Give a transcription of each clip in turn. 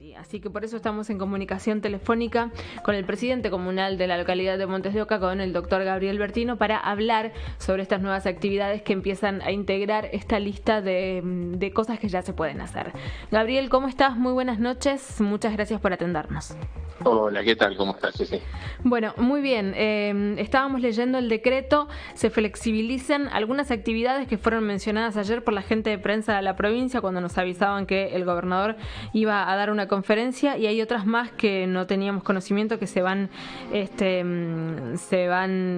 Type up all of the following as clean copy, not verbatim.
Sí, así que por eso estamos en comunicación telefónica con el presidente comunal de la localidad de Montes de Oca, con el doctor Gabriel Bertino, para hablar sobre estas nuevas actividades que empiezan a integrar esta lista de cosas que ya se pueden hacer. Gabriel, ¿cómo estás? Muy buenas noches, muchas gracias por atendernos. Hola, ¿qué tal? ¿Cómo estás, Ceci? Bueno, muy bien. Estábamos leyendo el decreto, se flexibilizan algunas actividades que fueron mencionadas ayer por la gente de prensa de la provincia cuando nos avisaban que el gobernador iba a dar una conferencia, y hay otras más que no teníamos conocimiento que se van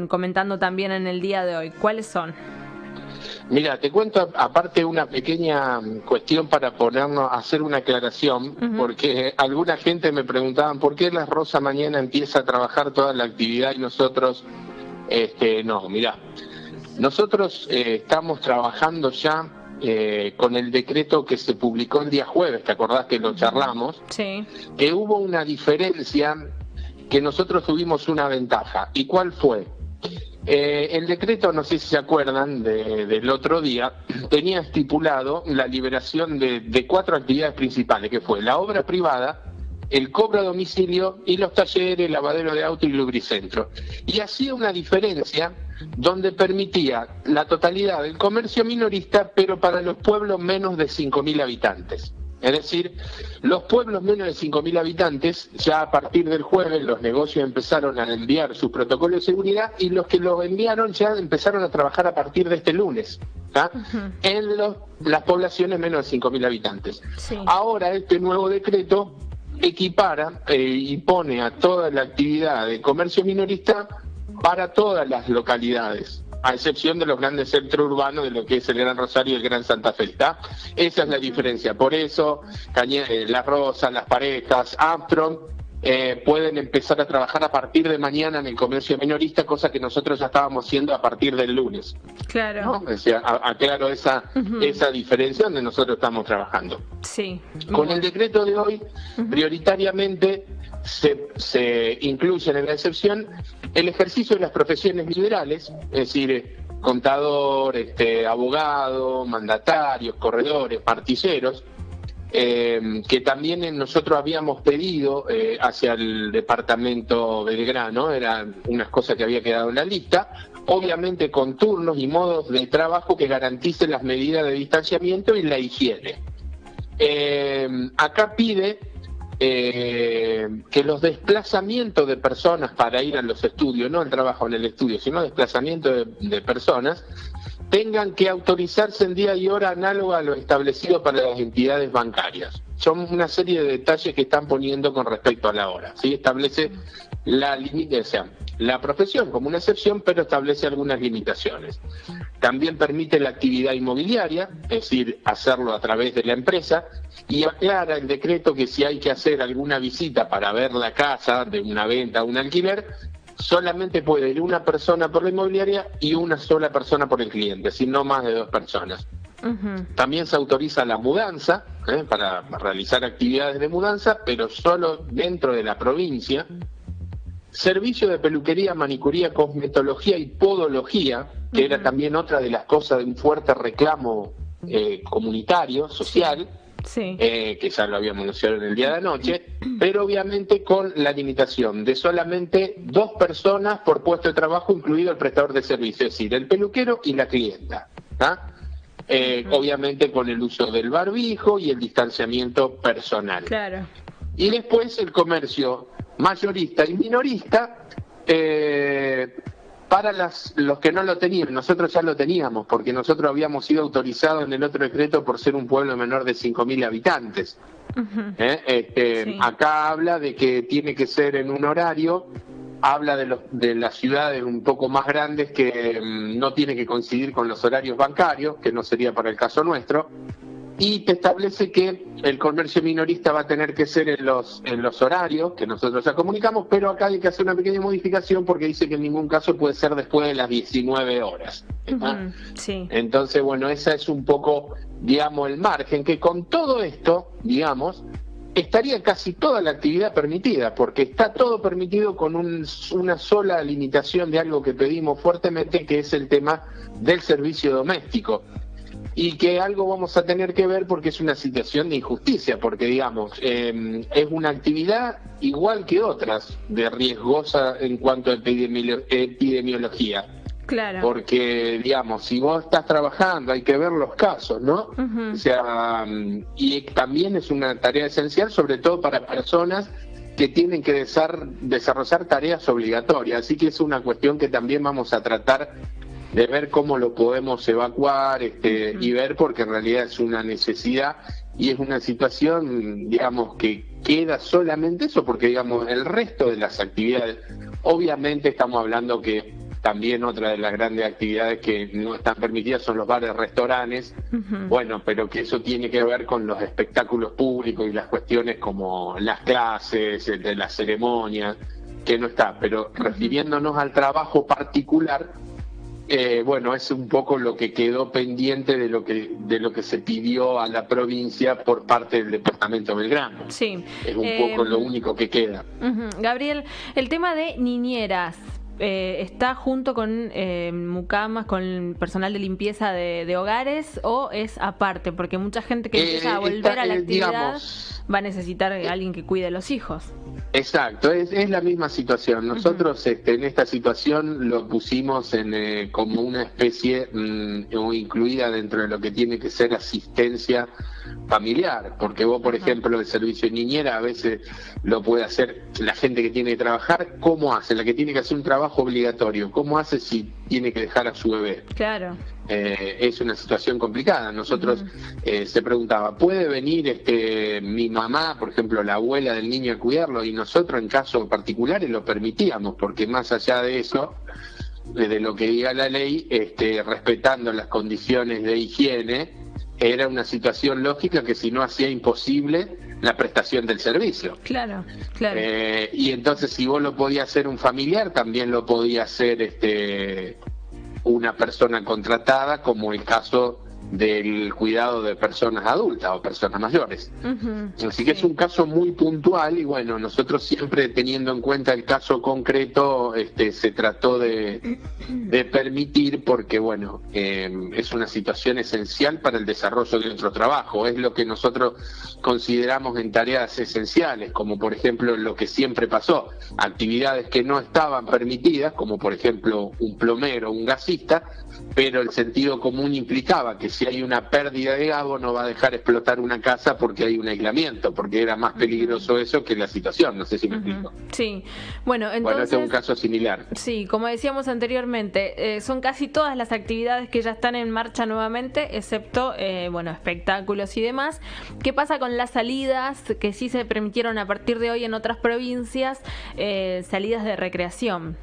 comentando también en el día de hoy. ¿Cuáles son? Mira, te cuento aparte una pequeña cuestión para ponernos a hacer una aclaración, porque alguna gente me preguntaban por qué la Rosa mañana empieza a trabajar toda la actividad y nosotros no. Mira, nosotros estamos trabajando ya con el decreto que se publicó el día jueves, ¿te acordás que lo charlamos? Sí. Que hubo una diferencia, que nosotros tuvimos una ventaja. ¿Y cuál fue? El decreto, no sé si se acuerdan del otro día, tenía estipulado la liberación de 4 actividades principales, que fue la obra privada, el cobro a domicilio y los talleres, lavadero de auto y lubricentro. Y hacía una diferencia donde permitía la totalidad del comercio minorista, pero para los pueblos menos de 5.000 habitantes. Es decir, los pueblos menos de 5.000 habitantes, ya a partir del jueves los negocios empezaron a enviar sus protocolos de seguridad, y los que los enviaron ya empezaron a trabajar a partir de este lunes, ¿tá? En las poblaciones menos de 5.000 habitantes. Sí. Ahora este nuevo decreto equipara y pone a toda la actividad de comercio minorista para todas las localidades, a excepción de los grandes centros urbanos de lo que es el Gran Rosario y el Gran Santa Fe, ¿tá? Esa es la diferencia. Por eso, La Rosa, Las Parejas, Armstrong pueden empezar a trabajar a partir de mañana en el comercio minorista, cosa que nosotros ya estábamos haciendo a partir del lunes. Claro. ¿No? O sea, aclaro esa diferencia donde nosotros estamos trabajando. Sí. Con el decreto de hoy, prioritariamente se incluyen en la excepción el ejercicio de las profesiones liberales, es decir, contador, abogado, mandatarios, corredores, martilleros, que también nosotros habíamos pedido hacia el departamento Belgrano, eran unas cosas que había quedado en la lista, obviamente con turnos y modos de trabajo que garanticen las medidas de distanciamiento y la higiene. Acá pide que los desplazamientos de personas para ir a los estudios, no el trabajo en el estudio, sino desplazamiento de personas, tengan que autorizarse en día y hora análoga a lo establecido para las entidades bancarias. Son una serie de detalles que están poniendo con respecto a la hora, ¿sí? Establece la profesión como una excepción, pero establece algunas limitaciones. También permite la actividad inmobiliaria, es decir, hacerlo a través de la empresa, y aclara el decreto que si hay que hacer alguna visita para ver la casa de una venta o un alquiler, solamente puede ir una persona por la inmobiliaria y una sola persona por el cliente, si no más de 2 personas. También se autoriza la mudanza, para realizar actividades de mudanza, pero solo dentro de la provincia. Servicio de peluquería, manicuría, cosmetología y podología, que era también otra de las cosas de un fuerte reclamo comunitario, social, sí. Que ya lo habíamos anunciado en el día de anoche, pero obviamente con la limitación de solamente 2 personas por puesto de trabajo, incluido el prestador de servicio, es decir, el peluquero y la clienta, ¿tá? Obviamente con el uso del barbijo y el distanciamiento personal. Claro. Y después el comercio mayorista y minorista, para los que no lo tenían. Nosotros ya lo teníamos, porque nosotros habíamos sido autorizados en el otro decreto por ser un pueblo menor de 5.000 habitantes. Sí. Acá habla de que tiene que ser en un horario, habla de las ciudades un poco más grandes que no tiene que coincidir con los horarios bancarios, que no sería para el caso nuestro, y te establece que el comercio minorista va a tener que ser en los horarios que nosotros ya comunicamos, pero acá hay que hacer una pequeña modificación porque dice que en ningún caso puede ser después de las 19 horas. Sí. Entonces, bueno, esa es un poco, digamos, el margen, que con todo esto, digamos, estaría casi toda la actividad permitida, porque está todo permitido con una sola limitación de algo que pedimos fuertemente, que es el tema del servicio doméstico. y que algo vamos a tener que ver porque es una situación de injusticia, porque digamos, es una actividad igual que otras, de riesgosa en cuanto a epidemiología. Claro. Porque, digamos, si vos estás trabajando, hay que ver los casos, ¿no? Uh-huh. O sea, y también es una tarea esencial, sobre todo para personas que tienen que desarrollar tareas obligatorias. Así que es una cuestión que también vamos a tratar de ver cómo lo podemos evacuar y ver, porque en realidad es una necesidad y es una situación, digamos, que queda solamente eso, porque, digamos, el resto de las actividades, obviamente estamos hablando que también otra de las grandes actividades que no están permitidas son los bares, restaurantes, bueno, pero que eso tiene que ver con los espectáculos públicos y las cuestiones como las clases, de las ceremonias, que no está, pero refiriéndonos al trabajo particular, bueno, es un poco lo que quedó pendiente de lo que se pidió a la provincia por parte del departamento Belgrano. Sí. Es un poco lo único que queda. Gabriel, el tema de niñeras, ¿está junto con mucamas, con personal de limpieza de hogares, o es aparte? Porque mucha gente que empieza a volver a la actividad, digamos, va a necesitar a alguien que cuide a los hijos. Exacto, es la misma situación. Nosotros en esta situación lo pusimos como una especie incluida dentro de lo que tiene que ser asistencia familiar, porque vos, por ejemplo, el servicio de niñera a veces lo puede hacer la gente que tiene que trabajar. ¿Cómo hace? La que tiene que hacer un trabajo obligatorio, ¿cómo hace si tiene que dejar a su bebé? Claro. Es una situación complicada. Nosotros se preguntaba, ¿puede venir mi mamá, por ejemplo, la abuela del niño, a cuidarlo? Y nosotros en casos particulares lo permitíamos, porque más allá de eso, de lo que diga la ley, respetando las condiciones de higiene, era una situación lógica que si no hacía imposible la prestación del servicio. Claro, claro. Y entonces si vos lo podías hacer un familiar, también lo podía hacer una persona contratada, como el caso del cuidado de personas adultas o personas mayores. Así que es un caso muy puntual y bueno, nosotros siempre teniendo en cuenta el caso concreto, se trató de permitir, porque bueno, es una situación esencial para el desarrollo de nuestro trabajo, es lo que nosotros consideramos en tareas esenciales, como por ejemplo lo que siempre pasó, actividades que no estaban permitidas, como por ejemplo un plomero, un gasista, pero el sentido común implicaba que si hay una pérdida de agua no va a dejar explotar una casa porque hay un aislamiento, porque era más peligroso eso que la situación, no sé si me explico. Sí, bueno, entonces... Bueno, este es un caso similar. Sí, como decíamos anteriormente, son casi todas las actividades que ya están en marcha nuevamente, excepto, bueno, espectáculos y demás. ¿Qué pasa con las salidas que sí se permitieron a partir de hoy en otras provincias, salidas de recreación?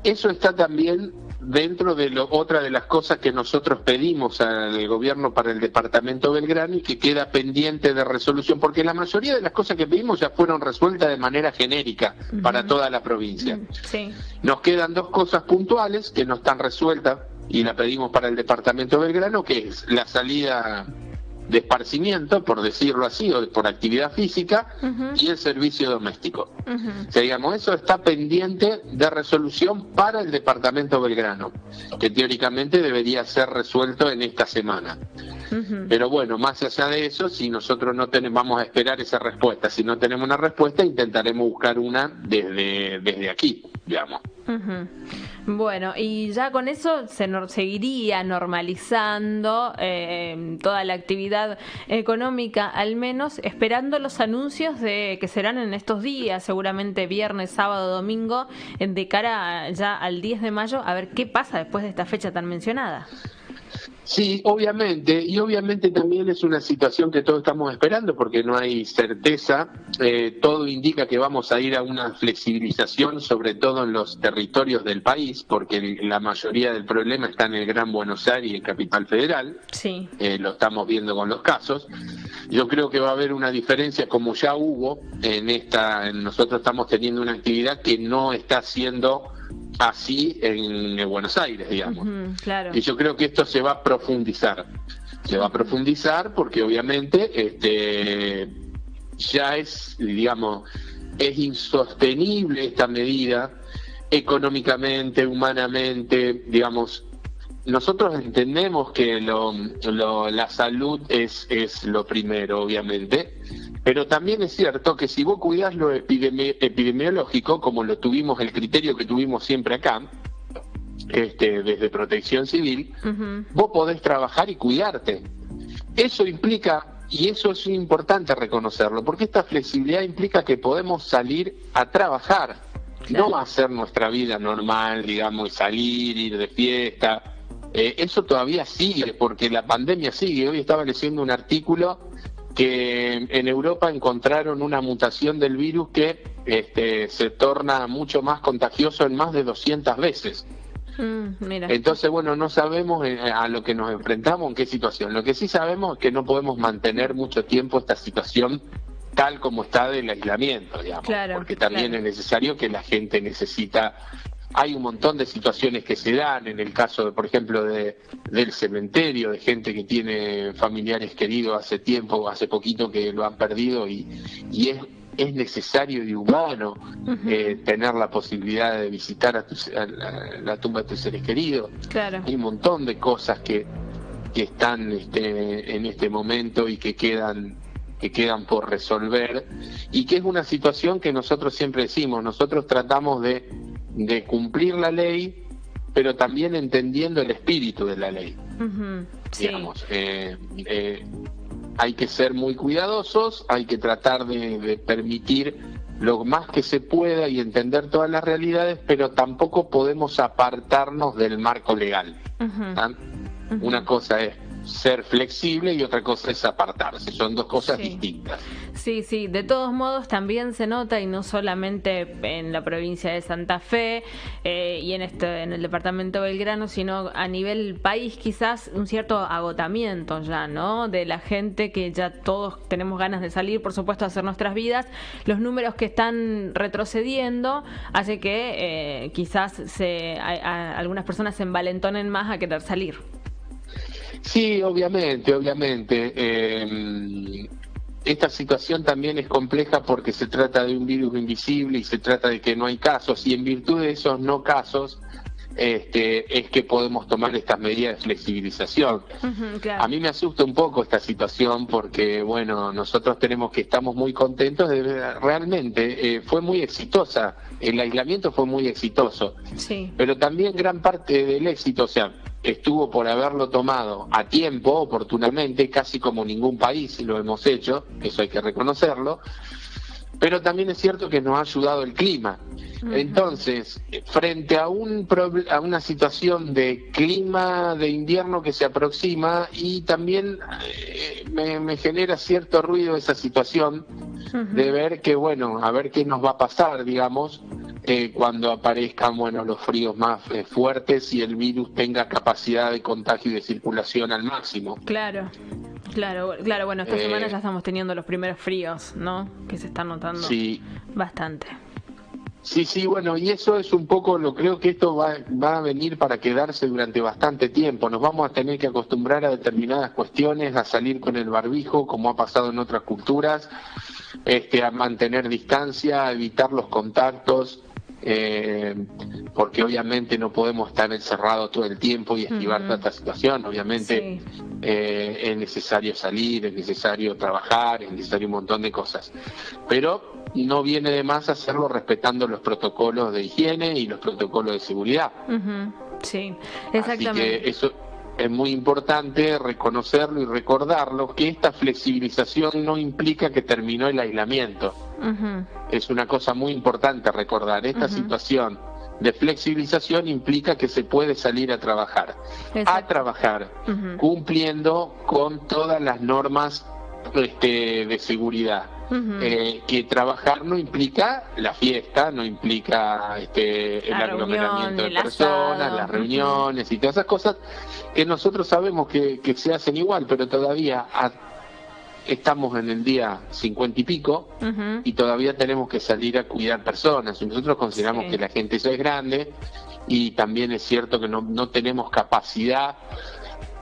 Eso está también dentro de otra de las cosas que nosotros pedimos al gobierno para el departamento Belgrano y que queda pendiente de resolución, porque la mayoría de las cosas que pedimos ya fueron resueltas de manera genérica para toda la provincia. Sí. Nos quedan dos cosas puntuales que no están resueltas y la pedimos para el departamento Belgrano, que es la salida de esparcimiento, por decirlo así, o por actividad física, y el servicio doméstico. O sea, digamos, eso está pendiente de resolución para el departamento Belgrano, que teóricamente debería ser resuelto en esta semana. Pero bueno, más allá de eso, si nosotros no tenemos, vamos a esperar esa respuesta. Si no tenemos una respuesta, intentaremos buscar una desde aquí, digamos. Bueno, y ya con eso se seguiría normalizando toda la actividad económica, al menos esperando los anuncios de que serán en estos días, seguramente viernes, sábado, domingo, de cara ya al 10 de mayo, a ver qué pasa después de esta fecha tan mencionada. Sí, obviamente, y obviamente también es una situación que todos estamos esperando porque no hay certeza. Todo indica que vamos a ir a una flexibilización, sobre todo en los territorios del país, porque la mayoría del problema está en el Gran Buenos Aires y el Capital Federal. Sí. Lo estamos viendo con los casos. Yo creo que va a haber una diferencia, como ya hubo nosotros estamos teniendo una actividad que no está siendo así en Buenos Aires, digamos. Claro. Y yo creo que esto se va a profundizar. Se va a profundizar porque obviamente ya es, digamos, es insostenible esta medida económicamente, humanamente, digamos, nosotros entendemos que la salud es lo primero, obviamente, pero también es cierto que si vos cuidás lo epidemiológico, como lo tuvimos, el criterio que tuvimos siempre acá, desde Protección Civil, vos podés trabajar y cuidarte. Eso implica, y eso es importante reconocerlo, porque esta flexibilidad implica que podemos salir a trabajar, claro, no a hacer nuestra vida normal, digamos, y salir, ir de fiesta. Eso todavía sigue, porque la pandemia sigue. Hoy estaba leyendo un artículo que en Europa encontraron una mutación del virus que se torna mucho más contagioso en más de 200 veces. Mira. Entonces, bueno, no sabemos a lo que nos enfrentamos, en qué situación. Lo que sí sabemos es que no podemos mantener mucho tiempo esta situación tal como está del aislamiento, digamos, claro, porque también claro, es necesario que la gente necesita. Hay un montón de situaciones que se dan, en el caso, por ejemplo, del cementerio, de gente que tiene familiares queridos hace tiempo, hace poquito que lo han perdido, y es necesario y humano tener la posibilidad de visitar a la tumba de tus seres queridos. Claro. Hay un montón de cosas que están en este momento y que quedan por resolver, y que es una situación que nosotros siempre decimos, nosotros tratamos de cumplir la ley, pero también entendiendo el espíritu de la ley. Sí. Digamos, hay que ser muy cuidadosos, hay que tratar de permitir lo más que se pueda y entender todas las realidades, pero tampoco podemos apartarnos del marco legal. Una cosa es ser flexible y otra cosa es apartarse, son dos cosas distintas. Sí, sí, de todos modos también se nota, y no solamente en la provincia de Santa Fe y en el departamento de Belgrano, sino a nivel país, quizás un cierto agotamiento ya, ¿no? De la gente, que ya todos tenemos ganas de salir, por supuesto, a hacer nuestras vidas. Los números que están retrocediendo hace que quizás algunas personas se envalentonen más a querer salir. Sí, obviamente. Esta situación también es compleja porque se trata de un virus invisible y se trata de que no hay casos, y en virtud de esos no casos es que podemos tomar estas medidas de flexibilización. Claro. A mí me asusta un poco esta situación porque, bueno, nosotros estamos muy contentos realmente fue muy exitosa, el aislamiento fue muy exitoso, sí, pero también gran parte del éxito, o sea, estuvo por haberlo tomado a tiempo, oportunamente, casi como ningún país lo hemos hecho, eso hay que reconocerlo, pero también es cierto que nos ha ayudado el clima. Entonces, frente a una situación de clima de invierno que se aproxima, y también me genera cierto ruido esa situación de ver que, bueno, a ver qué nos va a pasar, digamos, cuando aparezcan, bueno, los fríos más fuertes y el virus tenga capacidad de contagio y de circulación al máximo. Claro, bueno, esta semana ya estamos teniendo los primeros fríos, ¿no? Que se están notando bastante. Sí, bueno, y eso es un poco, creo que esto va a venir para quedarse durante bastante tiempo. Nos vamos a tener que acostumbrar a determinadas cuestiones, a salir con el barbijo, como ha pasado en otras culturas, a mantener distancia, a evitar los contactos, porque obviamente no podemos estar encerrados todo el tiempo y esquivar tanta situación. Obviamente es necesario salir, es necesario trabajar, es necesario un montón de cosas, pero no viene de más hacerlo respetando los protocolos de higiene y los protocolos de seguridad. Sí, exactamente. Así que eso es muy importante reconocerlo y recordarlo, que esta flexibilización no implica que terminó el aislamiento. Es una cosa muy importante recordar. Esta situación de flexibilización implica que se puede salir a trabajar. Cumpliendo con todas las normas de seguridad. Que trabajar no implica la fiesta, no implica el aglomeramiento de personas, las reuniones y todas esas cosas que nosotros sabemos que se hacen igual, pero todavía estamos en el día 50 y pico y todavía tenemos que salir a cuidar personas, y nosotros consideramos que la gente ya es grande, y también es cierto que no tenemos capacidad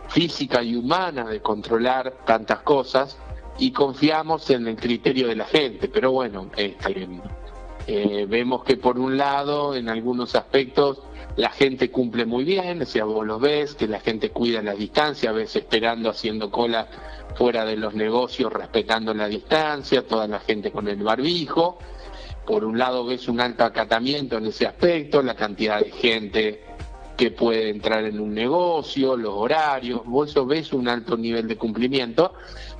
física y humana de controlar tantas cosas, y confiamos en el criterio de la gente, pero bueno, Vemos que por un lado, en algunos aspectos, la gente cumple muy bien, o sea, vos lo ves, que la gente cuida la distancia, ves esperando, haciendo cola fuera de los negocios, respetando la distancia, toda la gente con el barbijo. Por un lado ves un alto acatamiento en ese aspecto, la cantidad de gente que puede entrar en un negocio, los horarios, vos eso ves un alto nivel de cumplimiento,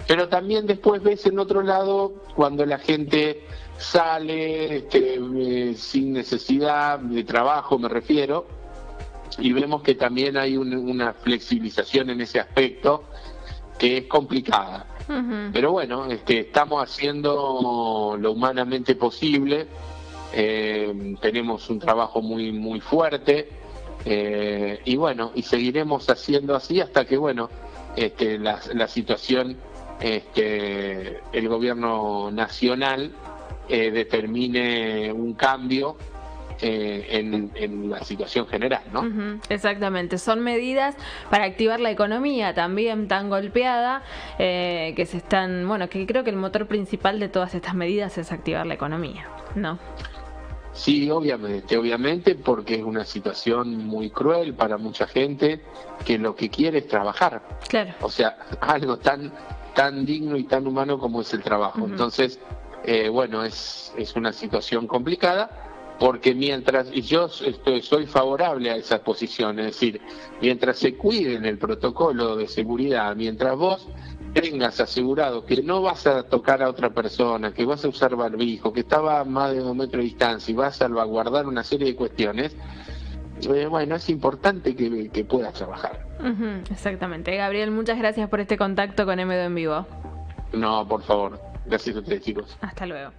pero también después ves en otro lado cuando la gente sale sin necesidad de trabajo, me refiero, y vemos que también hay una flexibilización en ese aspecto que es complicada. Pero bueno, estamos haciendo lo humanamente posible, tenemos un trabajo muy fuerte, y bueno, y seguiremos haciendo así hasta que bueno, la situación, el gobierno nacional determine un cambio en la situación general, ¿no? Exactamente, son medidas para activar la economía también tan golpeada, que se están, bueno, que creo que el motor principal de todas estas medidas es activar la economía, ¿no? Sí, obviamente, porque es una situación muy cruel para mucha gente que lo que quiere es trabajar. Claro. O sea, algo tan digno y tan humano como es el trabajo. Entonces, bueno, es una situación complicada, porque mientras, y yo soy favorable a esa posición, es decir, mientras se cuiden el protocolo de seguridad, mientras vos tengas asegurado que no vas a tocar a otra persona, que vas a usar barbijo, que estaba a más de 2 metros de distancia y vas a salvaguardar una serie de cuestiones, bueno, es importante que puedas trabajar. Exactamente. Gabriel, muchas gracias por este contacto con M2 en Vivo. No, por favor. Gracias a ustedes, chicos. Hasta luego.